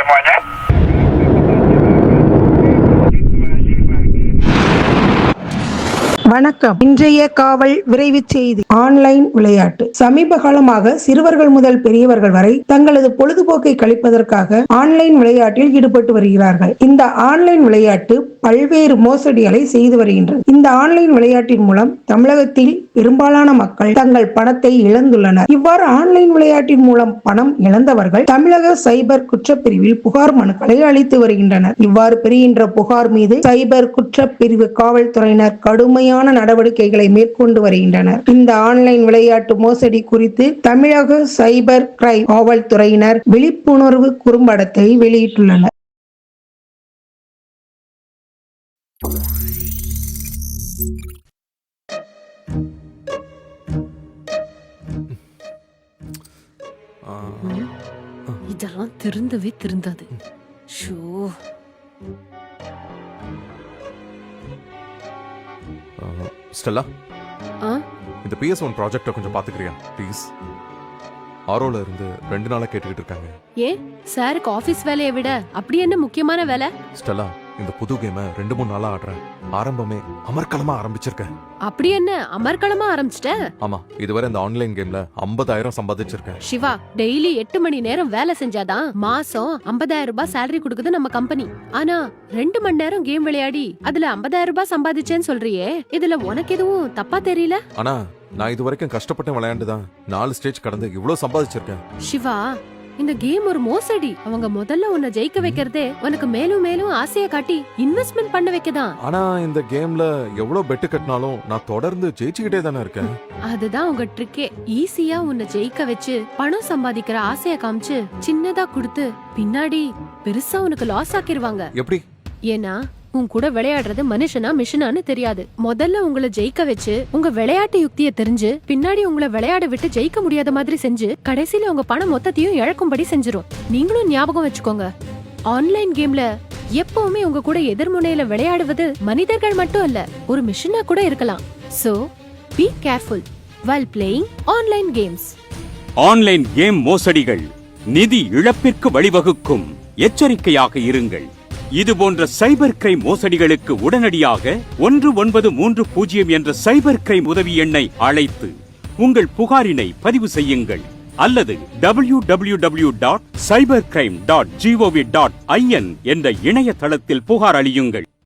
semuanya. வணக்கம். இன்றைய காவல் விரைவு செய்தி. ஆன்லைன் விளையாட்டு. சமீப காலமாக சிறுவர்கள் முதல் பெரியவர்கள் வரை தங்களது பொழுதுபோக்கை கழிப்பதற்காக ஆன்லைன் விளையாட்டில் ஈடுபட்டு வருகிறார்கள். இந்த ஆன்லைன் விளையாட்டு பல்வேறு மோசடிகளை செய்து வருகின்றது. இந்த ஆன்லைன் விளையாட்டின் மூலம் தமிழகத்தில் பெரும்பாலான மக்கள் தங்கள் பணத்தை இழந்துள்ளனர். இவ்வாறு ஆன்லைன் விளையாட்டின் மூலம் பணம் இழந்தவர்கள் தமிழக சைபர் குற்றப்பிரிவில் புகார் மனுக்களை அளித்து வருகின்றனர். இவ்வாறு பெறுகின்ற புகார் மீது சைபர் குற்றப்பிரிவு காவல்துறையினர் கடுமையான நடவடிக்கைகளை மேற்கொண்டு வருகின்றனர். இந்த ஆன்லைன் விளையாட்டு மோசடி குறித்து தமிழக சைபர் கிரைம் காவல்துறையினர் விழிப்புணர்வு குறும்படத்தை வெளியிட்டுள்ளனர். இதெல்லாம் திருந்தவே திருந்தாது. ஸ்டெல்லா, இந்த PS1 ப்ராஜெக்ட கொஞ்சம் பாத்துக்கிறியா ப்ளீஸ்? ஆரோல இருந்து 2 நாளா கேட்டுக்கிட்டு இருக்காங்க. ஏன் சாருக்கு ஆபீஸ் வேலையை விட அப்படி என்ன முக்கியமான வேலை? ஸ்டெல்லா, இந்த புது கேமை 2-3 நாளா ஆடுறேன். ஆரம்பமே அமர்க்களமா ஆரம்பிச்சிருக்கேன். அப்படி என்ன அமர்க்களமா ஆரம்பிச்சிட்ட? ஆமா, இதுவரை இந்த ஆன்லைன் கேம்ல 50,000 சம்பாதிச்சிருக்கேன். சிவா, டெய்லி 8 மணி நேரம் வேலை செஞ்சாதான் மாசம் 50,000 ரூபாய் சேலரி கொடுக்குது நம்ம கம்பெனி. ஆனா 2 மணி நேரம் கேம் விளையாடி அதுல 50,000 ரூபாய் சம்பாதிச்சேன்னு சொல்றியே, இதுல உனக்கு எதுவும் தப்பா தெரியல? ஆனா நான் இது வரைக்கும் கஷ்டப்பட்டு விளையாண்டுதான் 4 ஸ்டேஜ் கடந்து இவ்வளவு சம்பாதிச்சிருக்கேன். சிவா, இந்த கேம் ஒரு மோசடி. அவங்க முதல்ல உன்னை ஜெயிக்க வைக்கிறதே உனக்கு மேலும் மேலும் ஆசைய காட்டி இன்வெஸ்ட்மெண்ட் பண்ண வைக்கதான். ஆனா இந்த கேம்ல எவ்வளவு பெட்டு கட்டினாலும் நான் தொடர்ந்து ஜெயிச்சுக்கிட்டே தானே இருக்கேன். அதுதான் உங்க ட்ரிக்கே. ஈஸியா உன்னை ஜெயிக்க வச்சு பணம் சம்பாதிக்கிற ஆசைய காமிச்சு சின்னதா கொடுத்து பின்னாடி பெருசா உனக்கு லாஸ் ஆக்கிருவாங்க. எப்படி? ஏன்னா உன் கூட விளையாடுறது மனுஷனா மிஷினான்னு தெரியாது. முதல்ல உங்களை ஜெயிக்க வச்சு உங்க விளையாட்டு யுக்தியை தெரிஞ்சு பின்னாடி உங்களை விளையாட விட்டு ஜெயிக்க முடியாத மாதிரி செஞ்சு கடைசியில உங்க பணம் மொத்தத்தையும் இழக்கும்படி செஞ்சிரும். நீங்களும் ஞாபகம் வச்சுக்கோங்க, ஆன்லைன் கேம்ல எப்பவுமே உங்க கூட எதிர்முனையில விளையாடுவது மனிதர்கள் மட்டும் இல்ல, ஒரு மிஷினா கூட இருக்கலாம். So be careful while playing online games. Online game மோசடிகள் நிதி இழப்பிற்கு வழிவகுக்கும். எச்சரிக்கையாக இருங்கள். இது போன்ற சைபர் கிரைம் மோசடிகளுக்கு உடனடியாக 1930 என்ற சைபர் கிரைம் உதவி எண்ணை அழைத்து உங்கள் புகாரினை பதிவு செய்யுங்கள் அல்லது www.cybercrime.gov.in என்ற இணையதளத்தில் புகார் அளியுங்கள்.